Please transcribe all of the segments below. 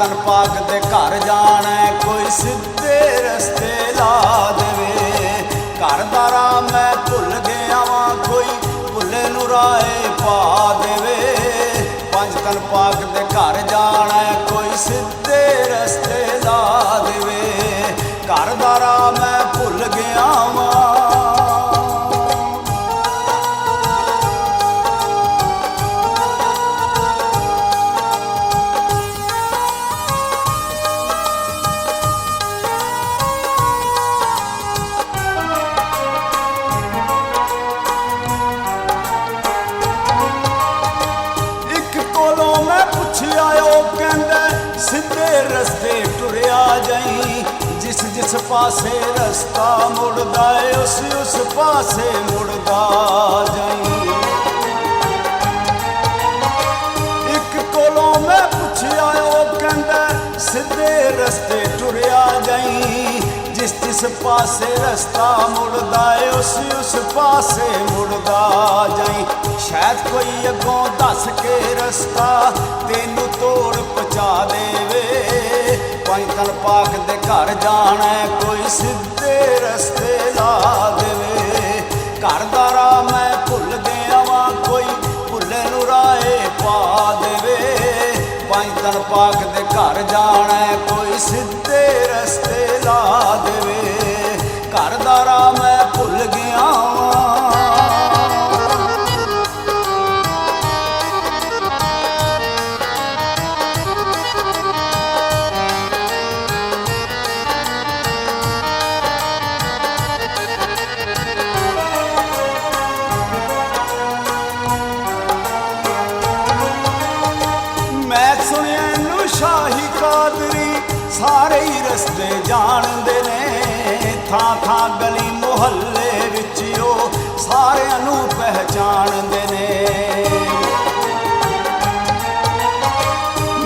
तन पाक दे घर जाना कोई सीधे रस्ते ला देवे। घर दा राह मैं भुल गया वां कोई भुले नूं राह पा देवे। पंज तन पाक दे घर जाना कोई सीधे रस्ते ला देवे। घर दा राह मैं भुल गया वां। सीधे रस्ते टुरिया जाई जिस जिस पासे रस्ता मुड़दा है उस पासे मुड़दा जाई। एक कोलों मैं पुछया ओ कहंदा सीधे रस्ते टुरिया जाई जिस जिस पासे रस्ता मुड़दा है उस पासे मुड़दा जाई। शायद कोई अगों दस के रस्ता तेनू तोड़ पहुंचा देवे। पंज तन पाक दे घर जाना कोई सीधे रस्ते ला देवे। घर दा राह मैं भुल गया वां कोई भुले नूं राह पा देवे। पंज तन पाक दे घर जाना कोई सीधे रस्ते ला देवे। घर दा राह मैं भुल गया वां। शाही कादरी सारे ही रस्ते जानते ने। थां थां गली मुहल्ले विच ओ सारिआं नूं पहचानते ने।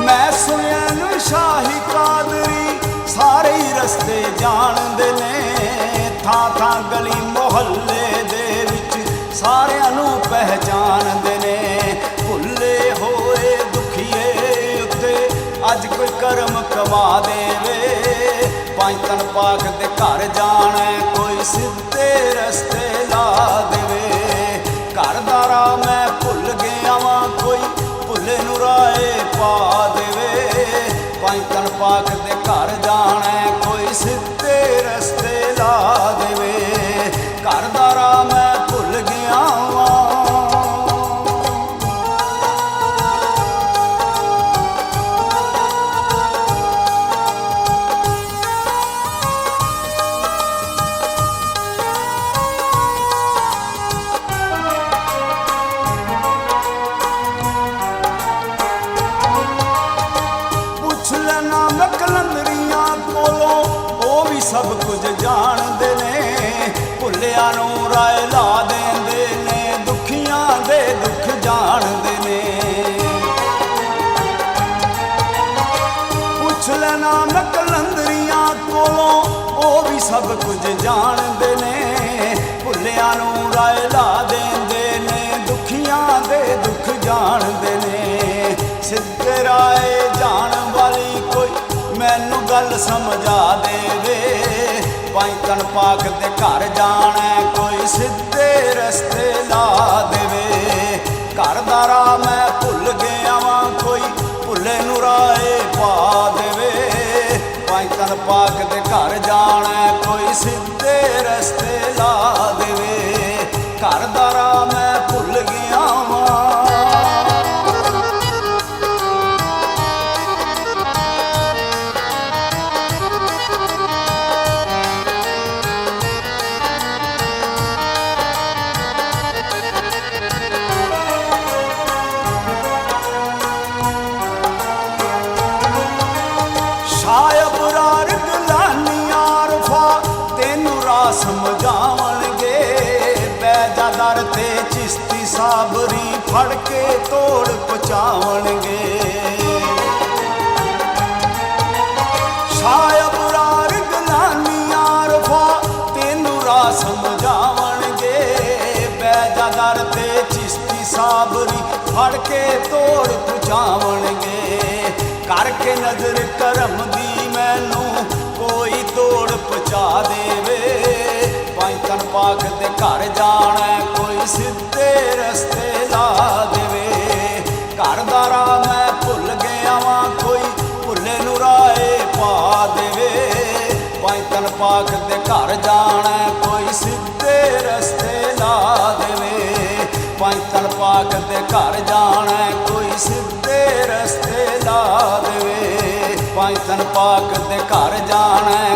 मैं सुनिया नूं शाही कादरी सारे ही रस्ते जानते ने। थां थां गली मुहल्ले दे विच सारिआं नूं पहचानते ने। भुले होए दुखिए अज कोई करम कमा देवे। पंज तन पाक दे घर जाना कोई सीधे रस्ते ला देवे। घर दा राह मैं भुल गया वां कोई भुले नूं राह पा देवे। पंज तन पाक दे घर जाना कोई सीधे रस्ते ला देवे। घर दा राह मैं भुल गया वां। सब कुछ जानते ने। भुलिया नूं राह ला देंदे ने दुखियां दे दुख जानते ने। पुछ लेना मैं कलंदरियां कोलों ओ भी सब कुछ जानते ने। भुलिया नूं राह ला देंदे ने दुखियां दे दुख जानते ने। सिद्धे राह जान वाली कोई मैनू गल समझा देवे। पंज तन पाक दे घर जाना कोई सीधे रस्ते ला देवे। घर दा राह मैं भुल गया वां कोई भुले नूं राह पा देवे। पंज तन पाक दे घर जाना कोई सीधे रस्ते ला देवे। घर दा राह मैं भुल गया वां। समझावणगे बैजादार ते चिश्ती साबरी फड़ के तोड़ पहुँचावणगे। शायब रार गलानी आरफा तेनू राह समझावणगे। बैजादार ते चिश्ती साबरी फड़ के तोड़ पहुँचावणगे। ਕਰਕੇ ਨਜ਼ਰ ਕਰਮ ਦੀ ਮੈਨੂੰ ਕੋਈ ਤੋੜ ਪਹੁੰਚਾ ਦੇਵੇ। ਪੰਜ ਤਨ ਪਾਕ ਦੇ ਘਰ ਜਾਣਾ ਕੋਈ ਸਿੱਧੇ ਰਸਤੇ ਲਾ ਦੇਵੇ। ਘਰ ਦਾ ਰਾਹ ਮੈਂ ਭੁੱਲ ਗਿਆ ਵਾਂ ਕੋਈ ਭੁੱਲੇ ਨੂੰ ਰਾਹੇ ਪਾ ਦੇਵੇ। ਪੰਜ ਤਨ ਪਾਕ ਦੇ ਘਰ ਜਾਣਾ ਕੋਈ ਸਿੱਧੇ ਰਸਤੇ ਲਾ ਦੇਵੇ। ਪੰਜ ਤਨ ਪਾਕ ਦੇ ਘਰ ਜਾਣਾ ਕੋਈ ਸਿੱਧੇ ਰਸਤੇ ਲਾ ਦੇਵੇ। ਪੰਜ ਤਨ ਪਾਕ ਦੇ ਘਰ ਜਾਣਾ